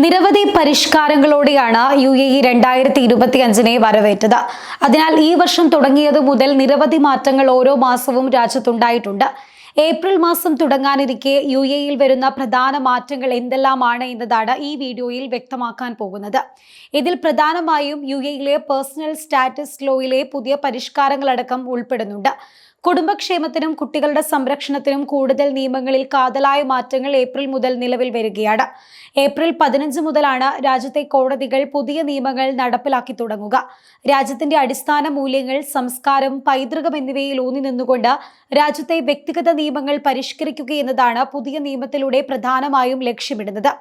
നിരവധി പരിഷ്കാരങ്ങളോടെയാണ് UAE 2025 വരവേറ്റത്. അതിനാൽ ഈ വർഷം തുടങ്ങിയതു മുതൽ നിരവധി മാറ്റങ്ങൾ ഓരോ മാസവും രാജ്യത്തുണ്ടായിട്ടുണ്ട്. ഏപ്രിൽ മാസം തുടങ്ങാനിരിക്കെ UAEയിൽ വരുന്ന പ്രധാന മാറ്റങ്ങൾ എന്തെല്ലാമാണ് എന്നതാണ് ഈ വീഡിയോയിൽ വ്യക്തമാക്കാൻ പോകുന്നത്. ഇതിൽ പ്രധാനമായും UAEയിലെ പേഴ്സണൽ സ്റ്റാറ്റസ് ലോയിലെ പുതിയ പരിഷ്കാരങ്ങളടക്കം ഉൾപ്പെടുന്നുണ്ട്. കുടുംബക്ഷേമത്തിനും കുട്ടികളുടെ സംരക്ഷണത്തിനും കൂടുതൽ നിയമങ്ങളിൽ കാതലായ മാറ്റങ്ങൾ ഏപ്രിൽ മുതൽ നിലവിൽ വരികയാണ്. ഏപ്രിൽ 15 മുതലാണ് രാജ്യത്തെ കോടതികൾ പുതിയ നിയമങ്ങൾ നടപ്പിലാക്കി തുടങ്ങുക. രാജ്യത്തിന്റെ അടിസ്ഥാന മൂല്യങ്ങൾ, സംസ്കാരം, പൈതൃകം എന്നിവയിൽ ഊന്നി നിന്നുകൊണ്ട് രാജ്യത്തെ വ്യക്തിഗത നിയമങ്ങൾ പരിഷ്കരിക്കുക എന്നതാണ് പുതിയ നിയമത്തിലൂടെ പ്രധാനമായും ലക്ഷ്യമിടുന്നത്.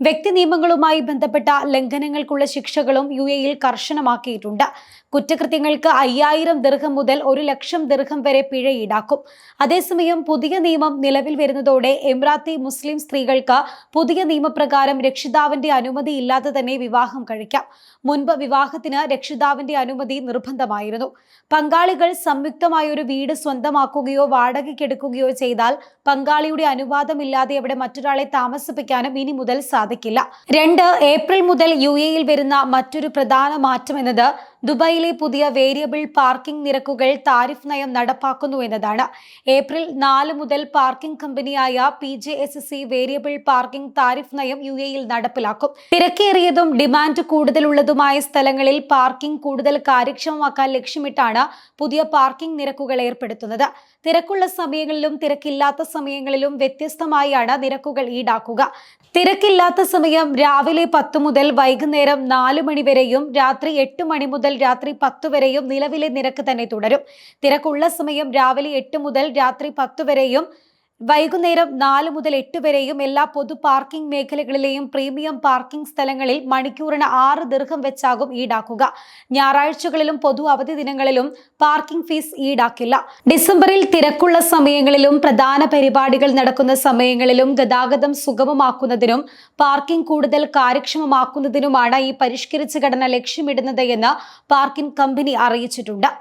വ്യക്തി നിയമങ്ങളുമായി ബന്ധപ്പെട്ട ലംഘനങ്ങൾക്കുള്ള ശിക്ഷകളും UAEയിൽ കർശനമാക്കിയിട്ടുണ്ട്. കുറ്റകൃത്യങ്ങൾക്ക് 5000 ദിർഹം മുതൽ 1,00,000 ദിർഹം വരെ പിഴ ഈടാക്കും. അതേസമയം പുതിയ നിയമം നിലവിൽ വരുന്നതോടെ എമിറാത്തി മുസ്ലിം സ്ത്രീകൾക്ക് പുതിയ നിയമപ്രകാരം രക്ഷിതാവിന്റെ അനുമതി ഇല്ലാതെ തന്നെ വിവാഹം കഴിക്കാം. മുൻപ് വിവാഹത്തിന് രക്ഷിതാവിന്റെ അനുമതി നിർബന്ധമായിരുന്നു. പങ്കാളികൾ സംയുക്തമായ ഒരു വീട് സ്വന്തമാക്കുകയോ വാടകയ്ക്കെടുക്കുകയോ ചെയ്താൽ പങ്കാളിയുടെ അനുവാദമില്ലാതെ അവിടെ മറ്റൊരാളെ താമസിപ്പിക്കാനും ഇനി മുതൽ സാധിക്കില്ല. 2 ഏപ്രിൽ മുതൽ UAEയിൽ വരുന്ന മറ്റൊരു പ്രധാന മാറ്റം എന്നത് ദുബായിലെ പുതിയ വേരിയബിൾ പാർക്കിംഗ് നിരക്കുകൾ താരിഫ് നയം നടപ്പാക്കുന്നു എന്നതാണ്. ഏപ്രിൽ 4 മുതൽ പാർക്കിംഗ് കമ്പനിയായ PJSC വേരിയബിൾ പാർക്കിംഗ് താരിഫ് നയം UAEയിൽ നടപ്പിലാക്കും. തിരക്കേറിയതും ഡിമാൻഡ് കൂടുതലുള്ളതുമായ സ്ഥലങ്ങളിൽ പാർക്കിംഗ് കൂടുതൽ കാര്യക്ഷമമാക്കാൻ ലക്ഷ്യമിട്ടാണ് പുതിയ പാർക്കിംഗ് നിരക്കുകൾ ഏർപ്പെടുത്തുന്നത്. തിരക്കുള്ള സമയങ്ങളിലും തിരക്കില്ലാത്ത സമയങ്ങളിലും വ്യത്യസ്തമായാണ് നിരക്കുകൾ ഈടാക്കുക. തിരക്കില്ലാത്ത സമയം രാവിലെ 10 മുതൽ വൈകുന്നേരം 4 മണി വരെയും രാത്രി 8 മണി മുതൽ രാത്രി 10 വരെയും നിലവിലെ നിരക്ക് തന്നെ തുടരും. തിരക്കുള്ള സമയം രാവിലെ 8 മുതൽ രാത്രി 10 വരെയും വൈകുന്നേരം 4 മുതൽ 8 വരെയും എല്ലാ പൊതു പാർക്കിംഗ് മേഖലകളിലെയും പ്രീമിയം പാർക്കിംഗ് സ്ഥലങ്ങളിൽ മണിക്കൂറിന് 6 ദിർഹം വെച്ചാകും ഈടാക്കുക. ഞായറാഴ്ചകളിലും പൊതു അവധി ദിനങ്ങളിലും പാർക്കിംഗ് ഫീസ് ഈടാക്കില്ല. ഡിസംബറിൽ തിരക്കുള്ള സമയങ്ങളിലും പ്രധാന പരിപാടികൾ നടക്കുന്ന സമയങ്ങളിലും ഗതാഗതം സുഗമമാക്കുന്നതിനും പാർക്കിംഗ് കൂടുതൽ കാര്യക്ഷമമാക്കുന്നതിനുമാണ് ഈ പരിഷ്കരിച്ച ഘടന ലക്ഷ്യമിടുന്നത് എന്ന് പാർക്കിംഗ് കമ്പനി അറിയിച്ചിട്ടുണ്ട്.